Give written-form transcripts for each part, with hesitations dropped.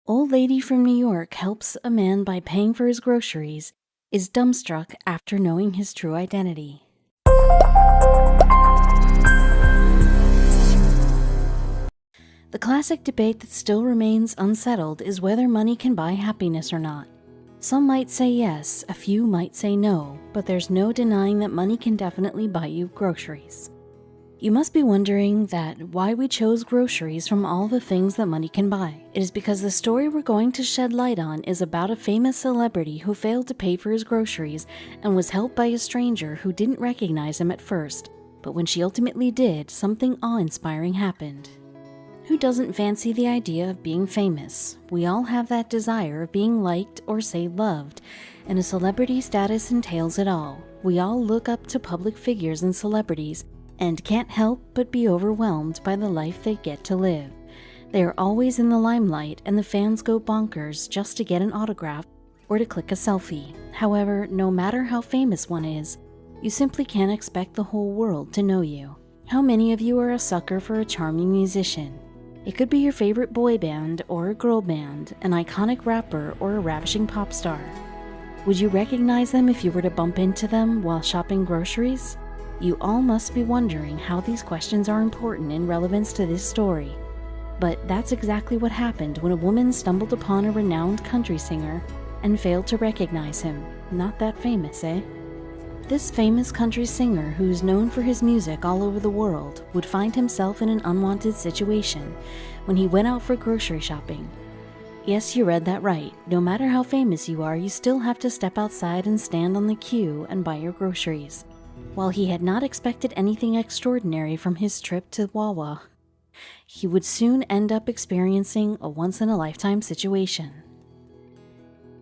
Old lady from New York helps a man by paying for his groceries, is dumbstruck after knowing his true identity. The classic debate that still remains unsettled is whether money can buy happiness or not. Some might say yes, a few might say no, but there's no denying that money can definitely buy you groceries. You must be wondering why we chose groceries from all the things that money can buy. It is because the story we're going to shed light on is about a famous celebrity who failed to pay for his groceries and was helped by a stranger who didn't recognize him at first, but when she ultimately did, something awe-inspiring happened. Who doesn't fancy the idea of being famous? We all have that desire of being liked or say loved, and a celebrity status entails it all. We all look up to public figures and celebrities and can't help but be overwhelmed by the life they get to live. They are always in the limelight, and the fans go bonkers just to get an autograph or to click a selfie. However, no matter how famous one is, you simply can't expect the whole world to know you. How many of you are a sucker for a charming musician? It could be your favorite boy band or a girl band, an iconic rapper or a ravishing pop star. Would you recognize them if you were to bump into them while shopping groceries? You all must be wondering how these questions are important in relevance to this story. But that's exactly what happened when a woman stumbled upon a renowned country singer and failed to recognize him. Not that famous, eh? This famous country singer, who's known for his music all over the world, would find himself in an unwanted situation when he went out for grocery shopping. Yes, you read that right. No matter how famous you are, you still have to step outside and stand on the queue and buy your groceries. While he had not expected anything extraordinary from his trip to Wawa, he would soon end up experiencing a once-in-a-lifetime situation.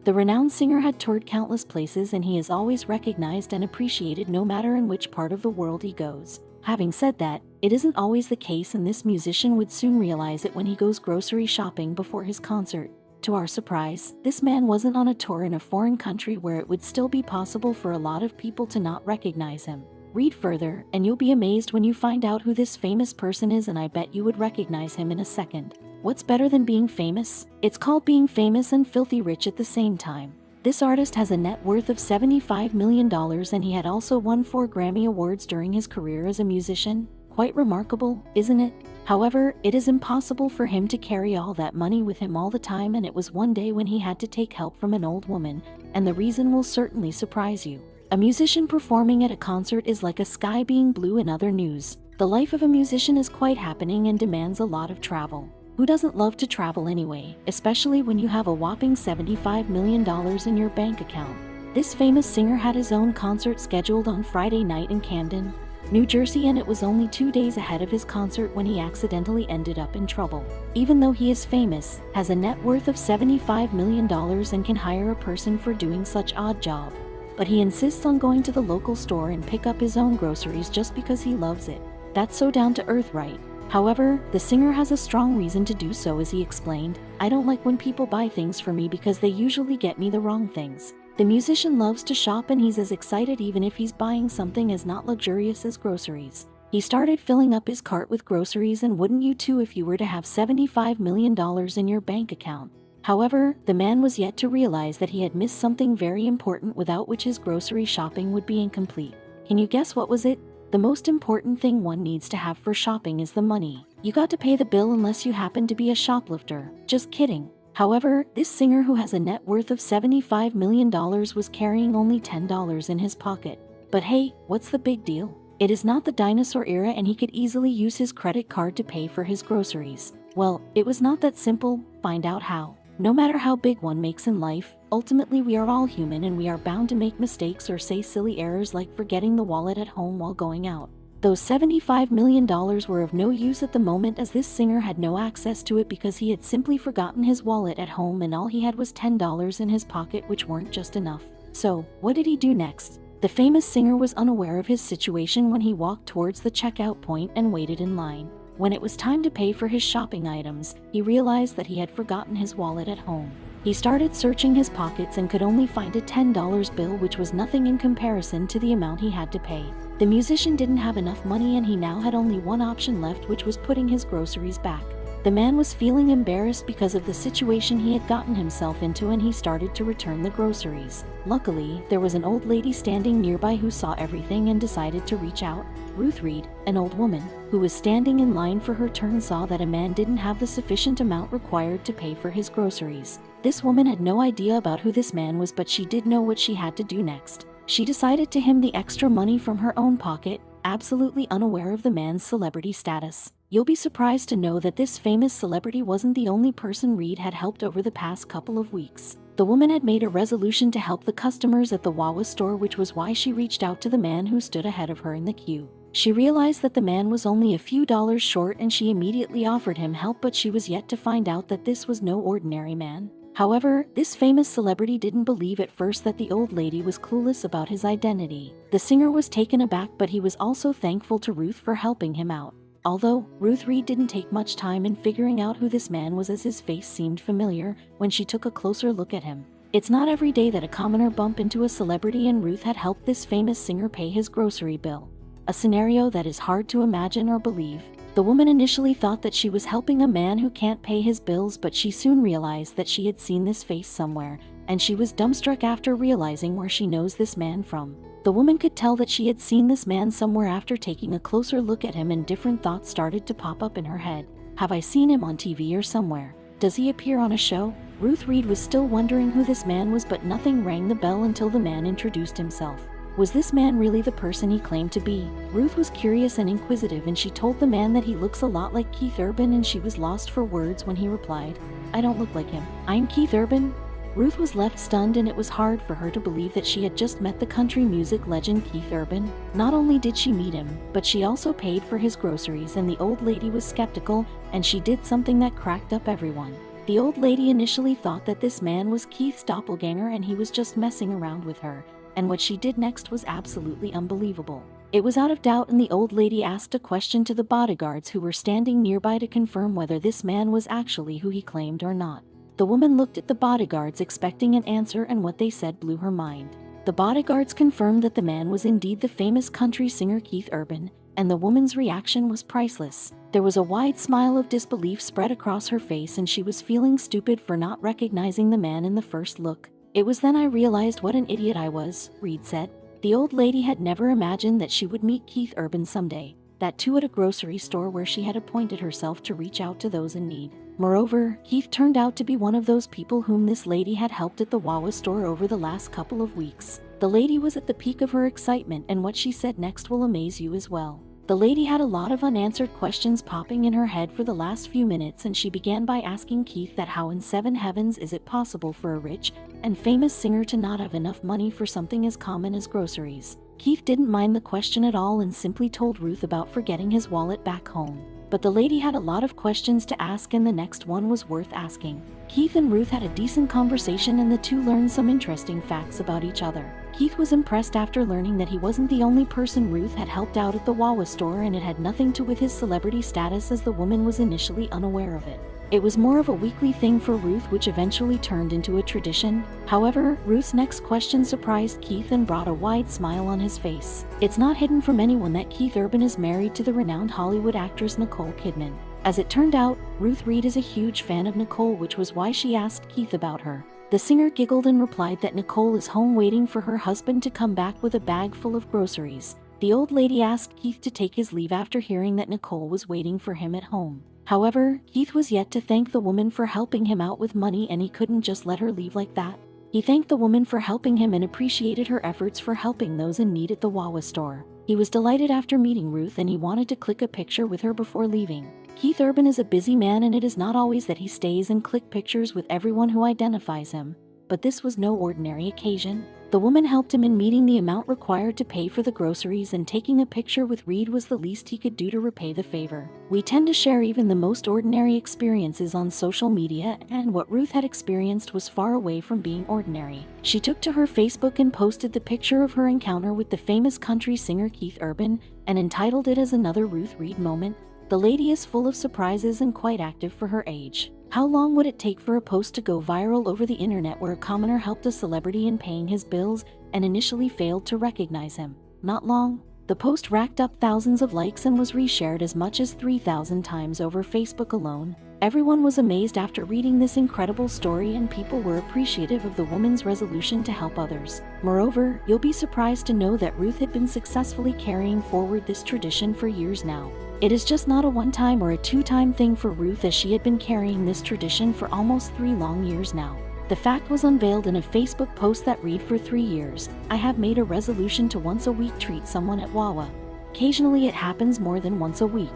The renowned singer had toured countless places, and he is always recognized and appreciated no matter in which part of the world he goes. Having said that, it isn't always the case, and this musician would soon realize it when he goes grocery shopping before his concert. To our surprise, this man wasn't on a tour in a foreign country where it would still be possible for a lot of people to not recognize him. Read further, and you'll be amazed when you find out who this famous person is, and I bet you would recognize him in a second. What's better than being famous? It's called being famous and filthy rich at the same time. This artist has a net worth of $75 million, and he had also won 4 Grammy Awards during his career as a musician. Quite remarkable, isn't it? However, it is impossible for him to carry all that money with him all the time, and it was one day when he had to take help from an old woman, and the reason will certainly surprise you. A musician performing at a concert is like a sky being blue in other news. The life of a musician is quite happening and demands a lot of travel. Who doesn't love to travel anyway, especially when you have a whopping $75 million in your bank account? This famous singer had his own concert scheduled on Friday night in Camden, New Jersey, and it was only 2 days ahead of his concert when he accidentally ended up in trouble. Even though he is famous, has a net worth of $75 million and can hire a person for doing such odd job, but he insists on going to the local store and pick up his own groceries just because he loves it. That's so down to earth, right? However, the singer has a strong reason to do so, as he explained. I don't like when people buy things for me because they usually get me the wrong things. The musician loves to shop, and he's as excited even if he's buying something as not luxurious as groceries. He started filling up his cart with groceries, and wouldn't you too if you were to have $75 million in your bank account? However, the man was yet to realize that he had missed something very important, without which his grocery shopping would be incomplete. Can you guess what was it? The most important thing one needs to have for shopping is the money. You got to pay the bill unless you happen to be a shoplifter. Just kidding. However, this singer, who has a net worth of $75 million, was carrying only $10 in his pocket. But hey, what's the big deal? It is not the dinosaur era, and he could easily use his credit card to pay for his groceries. Well, it was not that simple. Find out how. No matter how big one makes in life, ultimately we are all human, and we are bound to make mistakes or say silly errors like forgetting the wallet at home while going out. Those $75 million were of no use at the moment, as this singer had no access to it because he had simply forgotten his wallet at home, and all he had was $10 in his pocket, which weren't just enough. So, what did he do next? The famous singer was unaware of his situation when he walked towards the checkout point and waited in line. When it was time to pay for his shopping items, he realized that he had forgotten his wallet at home. He started searching his pockets and could only find a $10 bill, which was nothing in comparison to the amount he had to pay. The musician didn't have enough money, and he now had only one option left, which was putting his groceries back. The man was feeling embarrassed because of the situation he had gotten himself into, and he started to return the groceries. Luckily, there was an old lady standing nearby who saw everything and decided to reach out. Ruth Reed, an old woman, who was standing in line for her turn, saw that a man didn't have the sufficient amount required to pay for his groceries. This woman had no idea about who this man was, but she did know what she had to do next. She decided to him the extra money from her own pocket, absolutely unaware of the man's celebrity status. You'll be surprised to know that this famous celebrity wasn't the only person Reed had helped over the past couple of weeks. The woman had made a resolution to help the customers at the Wawa store, which was why she reached out to the man who stood ahead of her in the queue. She realized that the man was only a few dollars short, and she immediately offered him help, but she was yet to find out that this was no ordinary man. However, this famous celebrity didn't believe at first that the old lady was clueless about his identity. The singer was taken aback, but he was also thankful to Ruth for helping him out. Although Ruth Reed didn't take much time in figuring out who this man was, as his face seemed familiar when she took a closer look at him. It's not every day that a commoner bump into a celebrity, and Ruth had helped this famous singer pay his grocery bill. A scenario that is hard to imagine or believe. The woman initially thought that she was helping a man who can't pay his bills, but she soon realized that she had seen this face somewhere, and she was dumbstruck after realizing where she knows this man from. The woman could tell that she had seen this man somewhere after taking a closer look at him, and different thoughts started to pop up in her head. Have I seen him on TV or somewhere? Does he appear on a show? Ruth Reed was still wondering who this man was, but nothing rang the bell until the man introduced himself. Was this man really the person he claimed to be? Ruth was curious and inquisitive, and she told the man that he looks a lot like Keith Urban, and she was lost for words when he replied, "I don't look like him. I'm Keith Urban." Ruth was left stunned, and it was hard for her to believe that she had just met the country music legend Keith Urban. Not only did she meet him, but she also paid for his groceries, and the old lady was skeptical, and she did something that cracked up everyone. The old lady initially thought that this man was Keith's doppelganger and he was just messing around with her, and what she did next was absolutely unbelievable. It was out of doubt, and the old lady asked a question to the bodyguards who were standing nearby to confirm whether this man was actually who he claimed or not. The woman looked at the bodyguards expecting an answer, and what they said blew her mind. The bodyguards confirmed that the man was indeed the famous country singer Keith Urban, and the woman's reaction was priceless. There was a wide smile of disbelief spread across her face, and she was feeling stupid for not recognizing the man in the first look. "It was then I realized what an idiot I was," Reed said. The old lady had never imagined that she would meet Keith Urban someday, that too at a grocery store where she had appointed herself to reach out to those in need. Moreover, Keith turned out to be one of those people whom this lady had helped at the Wawa store over the last couple of weeks. The lady was at the peak of her excitement, and what she said next will amaze you as well. The lady had a lot of unanswered questions popping in her head for the last few minutes, and she began by asking Keith that how in seven heavens is it possible for a rich and famous singer to not have enough money for something as common as groceries. Keith didn't mind the question at all and simply told Ruth about forgetting his wallet back home. But the lady had a lot of questions to ask, and the next one was worth asking. Keith and Ruth had a decent conversation, and the two learned some interesting facts about each other. Keith was impressed after learning that he wasn't the only person Ruth had helped out at the Wawa store, and it had nothing to do with his celebrity status, as the woman was initially unaware of it. It was more of a weekly thing for Ruth, which eventually turned into a tradition. However, Ruth's next question surprised Keith and brought a wide smile on his face. It's not hidden from anyone that Keith Urban is married to the renowned Hollywood actress Nicole Kidman. As it turned out, Ruth Reed is a huge fan of Nicole, which was why she asked Keith about her. The singer giggled and replied that Nicole is home waiting for her husband to come back with a bag full of groceries. The old lady asked Keith to take his leave after hearing that Nicole was waiting for him at home. However, Keith was yet to thank the woman for helping him out with money, and he couldn't just let her leave like that. He thanked the woman for helping him and appreciated her efforts for helping those in need at the Wawa store. He was delighted after meeting Ruth, and he wanted to click a picture with her before leaving. Keith Urban is a busy man, and it is not always that he stays and click pictures with everyone who identifies him. But this was no ordinary occasion. The woman helped him in meeting the amount required to pay for the groceries, and taking a picture with Reed was the least he could do to repay the favor. We tend to share even the most ordinary experiences on social media, and what Ruth had experienced was far away from being ordinary. She took to her Facebook and posted the picture of her encounter with the famous country singer Keith Urban, and entitled it as another Ruth Reed moment. The lady is full of surprises and quite active for her age. How long would it take for a post to go viral over the internet where a commoner helped a celebrity in paying his bills and initially failed to recognize him? Not long. The post racked up thousands of likes and was reshared as much as 3,000 times over Facebook alone. Everyone was amazed after reading this incredible story, and people were appreciative of the woman's resolution to help others. Moreover, you'll be surprised to know that Ruth had been successfully carrying forward this tradition for years now. It is just not a one-time or a two-time thing for Ruth, as she had been carrying this tradition for almost 3 long years now. The fact was unveiled in a Facebook post that read, "For 3 years, I have made a resolution to once a week treat someone at Wawa. Occasionally it happens more than once a week."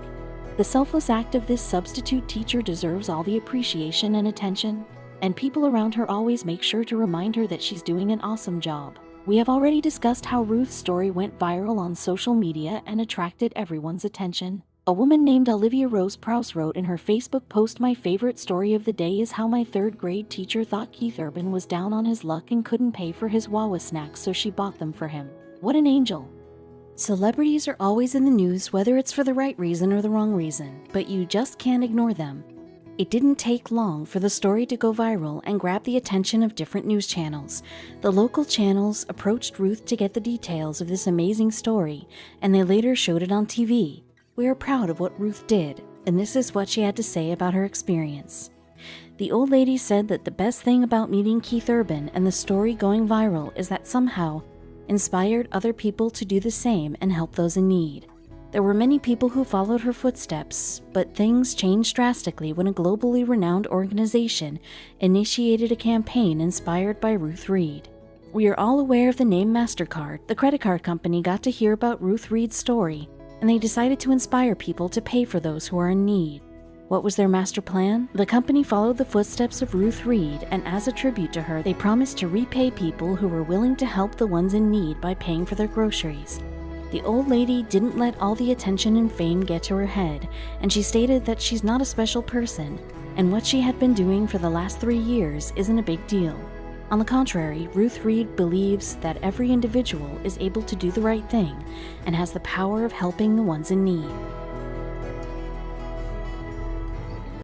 The selfless act of this substitute teacher deserves all the appreciation and attention, and people around her always make sure to remind her that she's doing an awesome job. We have already discussed how Ruth's story went viral on social media and attracted everyone's attention. A woman named Olivia Rose Prowse wrote in her Facebook post, "My favorite story of the day is how my 3rd grade teacher thought Keith Urban was down on his luck and couldn't pay for his Wawa snacks, so she bought them for him. What an angel." Celebrities are always in the news, whether it's for the right reason or the wrong reason, but you just can't ignore them. It didn't take long for the story to go viral and grab the attention of different news channels. The local channels approached Ruth to get the details of this amazing story, and they later showed it on TV. "We are proud of what Ruth did, and this is what she had to say about her experience." The old lady said that the best thing about meeting Keith Urban and the story going viral is that somehow inspired other people to do the same and help those in need. There were many people who followed her footsteps, but things changed drastically when a globally renowned organization initiated a campaign inspired by Ruth Reed. We are all aware of the name MasterCard. The credit card company got to hear about Ruth Reed's story, and they decided to inspire people to pay for those who are in need. What was their master plan? The company followed the footsteps of Ruth Reed, and as a tribute to her, they promised to repay people who were willing to help the ones in need by paying for their groceries. The old lady didn't let all the attention and fame get to her head, and she stated that she's not a special person, and what she had been doing for the last 3 years isn't a big deal. On the contrary, Ruth Reed believes that every individual is able to do the right thing and has the power of helping the ones in need.